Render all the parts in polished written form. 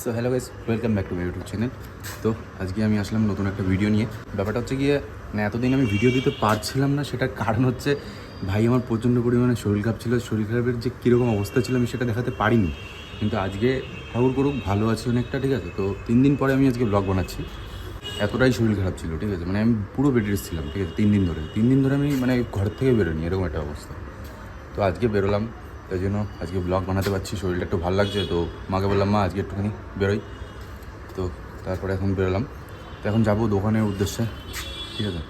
So hello guys, welcome back to my YouTube channel. তো আজকে আমি আসলাম নতুন একটা ভিডিও নিয়ে। ব্যাপারটা হচ্ছে গিয়ে মানে এতদিন আমি ভিডিও দিতে পারছিলাম না, সেটার কারণ হচ্ছে ভাই আমার প্রচণ্ড পরিমাণে শরীর খারাপ ছিল। শরীর খারাপের যে কীরকম অবস্থা ছিল আমি সেটা দেখাতে পারিনি, কিন্তু আজকে ঠাকুর করুক ভালো আছি অনেকটা, ঠিক আছে। তো 3 দিন পরে আমি আজকে ব্লগ বানাচ্ছি। এতটাই শরীর খারাপ ছিল, ঠিক আছে, মানে আমি পুরো বেড রেস্ট ছিলাম, ঠিক আছে। 3 দিন ধরে আমি মানে ঘর থেকে বেরোনি, এরকম একটা অবস্থা। তো আজকে বেরোলাম, তাই জন্য আজকে ব্লগ বানাতে পারছি, শরীরটা একটু ভালো লাগছে। তো মাকে বললাম, মা আজকে একটুখানি বেরোই। তো তারপরে এখন বেরোলাম। তো এখন যাবো দোকানের উদ্দেশ্যে, ঠিক আছে।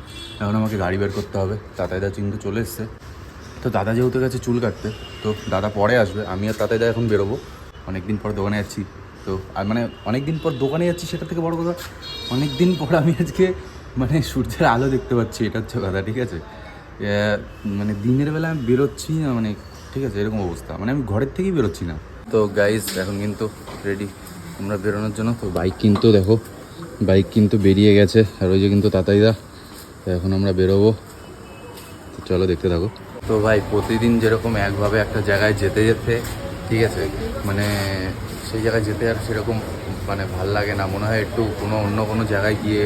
এখন আমাকে গাড়ি বের করতে হবে। দাদা কিন্তু চলে এসছে। তো দাদা যেহেতু গেছে চুল কাটতে, তো দাদা পরে আসবে। আমি আর দাদা এখন বেরোবো। অনেক দিন পর দোকানে যাচ্ছি। তো আর মানে অনেক দিন পর দোকানে যাচ্ছি, সেটা থেকে বড় কথা অনেক দিন পর আমি আজকে মানে সূর্যের আলো দেখতে পাচ্ছি, এটা হচ্ছে কথা, ঠিক আছে। মানে দিনের বেলা আমি বেরোচ্ছি না, মানে ঠিক আছে, এরকম অবস্থা, মানে আমি ঘরের থেকেই বেরোচ্ছি না। তো গাইজ এখন কিন্তু রেডি আমরা বেরোনোর জন্য। তো বাইক কিন্তু বেরিয়ে গেছে, আর ওই যে কিন্তু তাতাইদা। তো এখন আমরা বেরোবো, তো চলো দেখতে থাকো। তো ভাই প্রতিদিন যেরকম একভাবে একটা জায়গায় যেতে যেতে, ঠিক আছে, মানে সেই জায়গায় যেতে আর সেরকম মানে ভাল লাগে না, মনে হয় একটু অন্য কোনো জায়গায় গিয়ে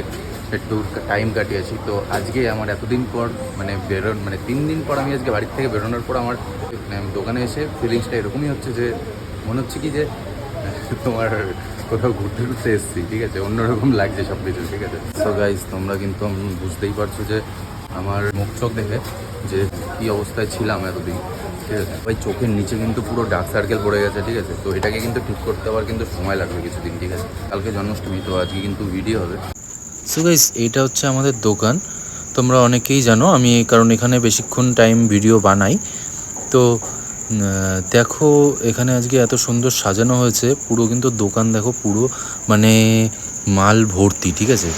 একটু টাইম কাটিয়েছি। তো আজকে আমার এতদিন পর মানে 3 দিন পর আমি আজকে বাড়ির থেকে বেরোনোর পর আমার মানে দোকানে এসে ফিলিংসটা এরকমই হচ্ছে যে মনে হচ্ছে কি যে তোমার কোথাও ঘুরতে এসেছি, ঠিক আছে, অন্যরকম লাগছে সব কিছু, ঠিক আছে। সো গাইজ তোমরা কিন্তু বুঝতেই পারছো যে আমার মুখ চোখ দেখে যে কী অবস্থায় ছিলাম এতদিন, ঠিক আছে। ভাই চোখের নিচে কিন্তু পুরো ডার্ক সার্কেল পড়ে গেছে, ঠিক আছে। তো এটাকে কিন্তু ঠিক করতে আবার কিন্তু সময় লাগবে কিছুদিন, ঠিক আছে। কালকে জন্মাষ্টমী, তো আজকে কিন্তু ভিডিও হবে। সো গাইস, এইটা হচ্ছে আমাদের দোকান। তোমরা অনেকেই জানো আমি কারণ এখানে বেশিক্ষণ টাইম ভিডিও বানাই। তো দেখো এখানে আজকে এত সুন্দর সাজানো হয়েছে, পুরো কিন্তু দোকান দেখো পুরো মানে মাল ভর্তি, ঠিক আছে।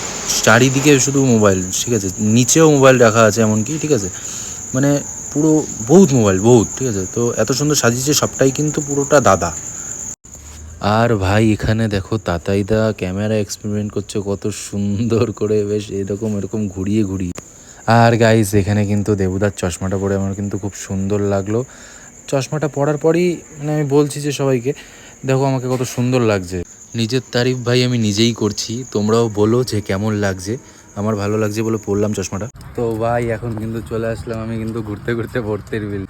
চারিদিকে শুধু মোবাইল, ঠিক আছে, নিচেও মোবাইল রাখা আছে এমনকি, ঠিক আছে। মানে পুরো বহুত মোবাইল, ঠিক আছে। তো এত সুন্দর সাজিয়েছে, সবটাই কিন্তু পুরোটা দাদা। আর ভাই এখানে দেখো তাতাইদা ক্যামেরা এক্সপেরিমেন্ট করছে কত সুন্দর করে, বেশ এরকম ঘুরিয়ে। আর গাইস এখানে কিন্তু দেবুদার চশমাটা পরে আমার কিন্তু খুব সুন্দর লাগলো। চশমাটা পরার পরই মানে আমি বলছি যে সবাইকে, দেখো আমাকে কত সুন্দর লাগছে। নিজের তারিফ ভাই আমি নিজেই করছি, তোমরাও বলো যে কেমন লাগছে। আমার ভালো লাগছে বলে পরলাম চশমাটা। তো ভাই এখন কিন্তু চলে আসলাম আমি কিন্তু ঘুরতে ভর্তির বিল।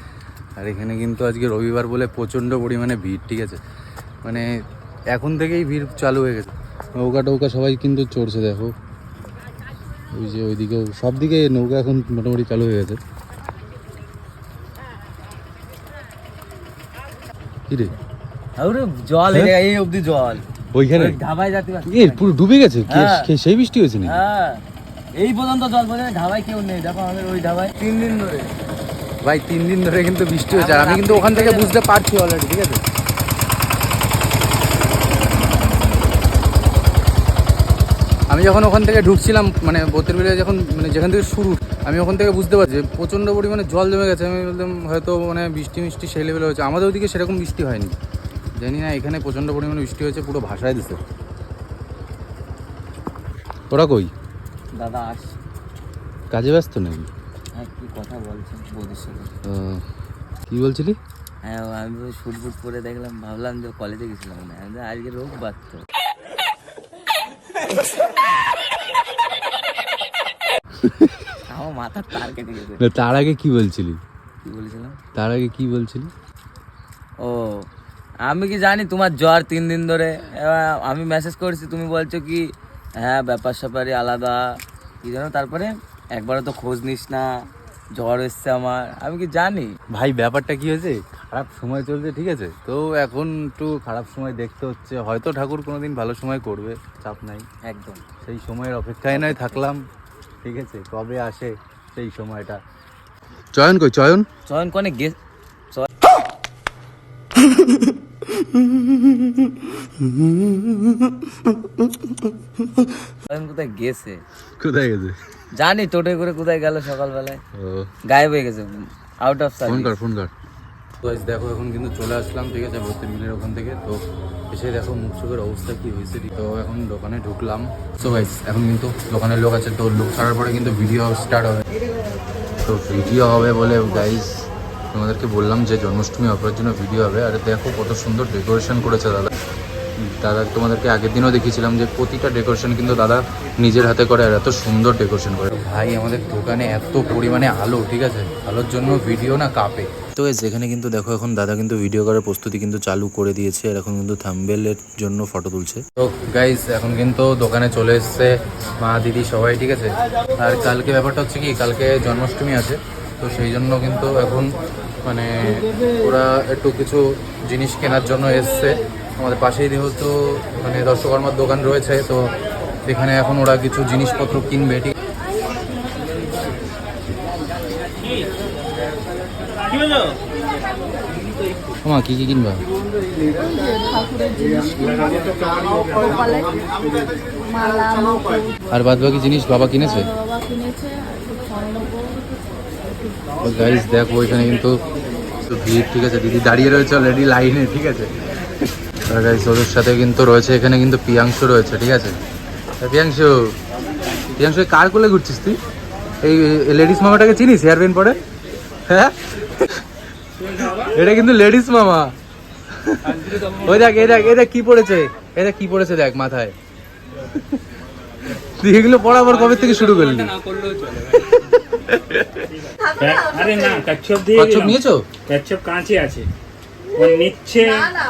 আর এখানে কিন্তু আজকে রবিবার বলে প্রচণ্ড পরিমাণে ভিড়, ঠিক আছে। মানে এখন থেকেই ভিড় চালু হয়ে গেছে। নৌকা সবাই কিন্তু চড়ছে, দেখো ওই যে ওইদিকেও সব দিকে নৌকা এখন মোটামুটি চালু হয়ে গেছে। কি রে জল এই অবধি জল ওইখানে ধাবায় যাতে পুরো ডুবে গেছে, হ্যাঁ। সেই বৃষ্টি হয়েছে নাকি? হ্যাঁ, এই পর্যন্ত জল পড়ে, ধাবায় কেউ নেই। দেখো আমাদের ওই ধাবায় 3 দিন ধরে ভাই 3 দিন ধরে কিন্তু বৃষ্টি হয়েছে, আর আমি কিন্তু ওখান থেকে বুঝতে পারছি অলরেডি, ঠিক আছে। আমি যখন ওখান থেকে ঢুকছিলাম মানে বোতের বিলে যখন মানে যেখান থেকে শুরু, আমি ওখান থেকে বুঝতে পারছি প্রচণ্ড পরিমাণে জল জমে গেছে। আমি বললাম হয়তো মানে বৃষ্টি সেই লেভেলে হয়েছে। আমাদের ওদিকে সেরকম বৃষ্টি হয়নি, জানি না, এখানে প্রচণ্ড পরিমাণে বৃষ্টি হয়েছে, পুরো ভাসায় দিছে। ওরা কই? দাদা আস কাজে ব্যস্ত নাকি? হ্যাঁ, কি কথা বলছেন বৌদির সাথে? কী বলছিলি? হ্যাঁ, আমি শুট বুট পরে দেখলাম, ভাবলাম যে কলেজে গেছিলাম না, আজকে রোববার তো। আমার মাথার তার কেটে গেছে। তার আগে কি বলছিলি? কি বলেছিলাম? তার আগে কি বলছিলি? ও, আমি কি জানি তোমার জ্বর 3 দিন ধরে। এবার আমি মেসেজ করেছি, তুমি বলছো কি হ্যাঁ ব্যাপার স্যাপারই আলাদা কি জানো। তারপরে একবারও তো খোঁজ নিস না, জ্বর এসছে আমার, আমি কি জানি। ভাই ব্যাপারটা কি হয়েছে, খারাপ সময় চলছে, ঠিক আছে। তো এখন একটু খারাপ সময় দেখতে হচ্ছে, হয়তো ঠাকুর কোনোদিন ভালো সময় করবে, চাপ নাই। একদম সেই সময়ের অপেক্ষায় নয় থাকলাম, ঠিক আছে, কবে আসে সেই সময়টা। চয়ন কই? চয়ন কোনে গে চয়ন কোথায় গেছে? কোথায় গেছে জানি, টোটো করে কোথায় গেল সকালবেলায়, গায়েব হয়ে গেছে, আউট অফ ফোন সার্ভিস। কর। তো দেখো এখন কিন্তু চলে আসলাম, ঠিক আছে, ভর্তির মিলের ওখান থেকে। তো এসে দেখো মুখ চোখের অবস্থা কি হয়েছে। তো এখন দোকানে ঢুকলাম। সো গাইস এখন কিন্তু দোকানের লোক আছে, তো লোক ছাড়ার পরে কিন্তু ভিডিও স্টার্ট হবে। তো ভিডিও হবে বলে গাইস তোমাদেরকে বললাম যে জন্মাষ্টমী অফারের জন্য ভিডিও হবে। আর দেখো কত সুন্দর ডেকোরেশন করেছে দাদা, দাদা তোমাদেরকে আগের দিনও দেখিয়েছিলাম যে প্রতিটা ডেকোরেশন কিন্তু দাদা নিজের হাতে করে আর এত সুন্দর ডেকোরেশন করে। ভাই আমাদের দোকানে এত পরিমাণে আলো, ঠিক আছে, আলোর জন্য ভিডিও না কাঁপে। তো যেখানে কিন্তু দেখো এখন দাদা কিন্তু ভিডিও করার প্রস্তুতি কিন্তু চালু করে দিয়েছে, আর এখন কিন্তু থাম্বনেলের জন্য ফটো তুলছে। তো গাইস এখন কিন্তু দোকানে চলে এসছে মা দিদি সবাই, ঠিক আছে। আর কালকে ব্যাপারটা হচ্ছে কি, কালকে জন্মাষ্টমী আছে, তো সেই জন্য কিন্তু এখন মানে ওরা একটু কিছু জিনিস কেনার জন্য এসছে। আমাদের পাশেই যেহেতু মানে দর্শকর্মার দোকান রয়েছে, তো এখানে এখন ওরা কিছু জিনিসপত্র কিনবে, ঠিক। মা কি কি কিনবা? আর বাদ বাকি জিনিস বাবা কিনেছে। গাইস দেখো এখানে কিন্তু ভিড়, ঠিক আছে, দিদি দাঁড়িয়ে রয়েছে অলরেডি লাইনে, ঠিক আছে। আর গাইস ওদের সাথে কিন্তু রয়েছে এখানে কিন্তু প্রিয়াংশু রয়েছে, ঠিক আছে। প্রিয়াংশু, প্রিয়াংশু কার কোলে ঘুরছিস তুই? এই লেডিস মামাটাকে চিনিস হেয়ার ব্যান্ড পরে? হ্যাঁ, এটা কিন্তু লেডিস মামা। ওই দেখ, এই দেখ, এই দেখ কি পড়েছে, এই দেখ কি পড়েছে দেখ মাথায়। তুই এগুলো পড়া আবার কবে থেকে শুরু করলি? আরে না, কচ্ছপ দিয়ে কচ্ছপ নিয়েছো? কচ্ছপ কাঁচে আছে, ও নিচ্ছে,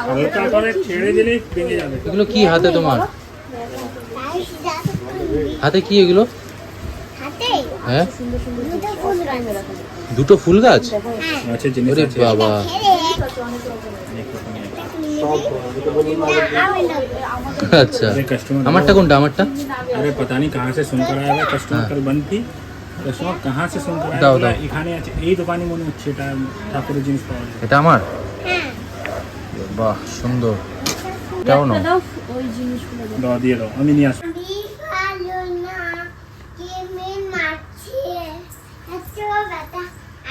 হালকা করে ছেড়ে দিলে ভেঙে যাবে। এগুলো কি হাতে তোমার? হাতে কি এগুলো? হ্যাঁ, দুটো ফুল গাছ। আছে জিনিস ওরে আছে। বাবা, अच्छा আমারটা কোনটা? আমারটা अरे पता नहीं कहाँ से सुनकर आया है, कस्टमर कल बंद थी, कस्टमर कहाँ से सुनकर आया দাও बोला, দাও। এখানে আছে এই দোকানে মনে হচ্ছে এটা ঠাকুরের জিনিস পাওয়া যায়। এটা আমার? বাহ সুন্দর, এটাও না? দাও দিয়ে দাও, আমি নিয়ে আসবো।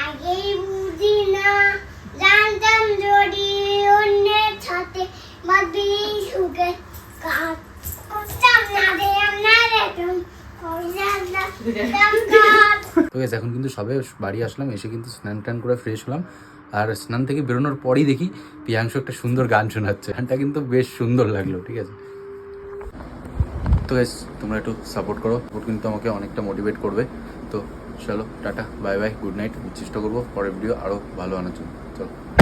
আগেই বুঝি না, জানতাম যদি অন্যের সাথে বাদি সুখে করতাম না রে দেখুন তো guys, এখন কিন্তু সবে বাড়ি আসলাম, এসে কিন্তু স্নান টান করে ফ্রেশ হলাম। আর স্নান থেকে বেরোনোর পরই দেখি প্রিয়াংশু একটা সুন্দর গান শোনাচ্ছে, গানটা কিন্তু বেশ সুন্দর লাগলো, ঠিক আছে। তো গাইস তোমরা একটু সাপোর্ট করো, সাপোর্ট কিন্তু আমাকে অনেকটা মোটিভেট করবে। তো চলো tata bye bye, good night. চেষ্টা করবো পরের ভিডিও আরও ভালো আনার জন্য। চলো।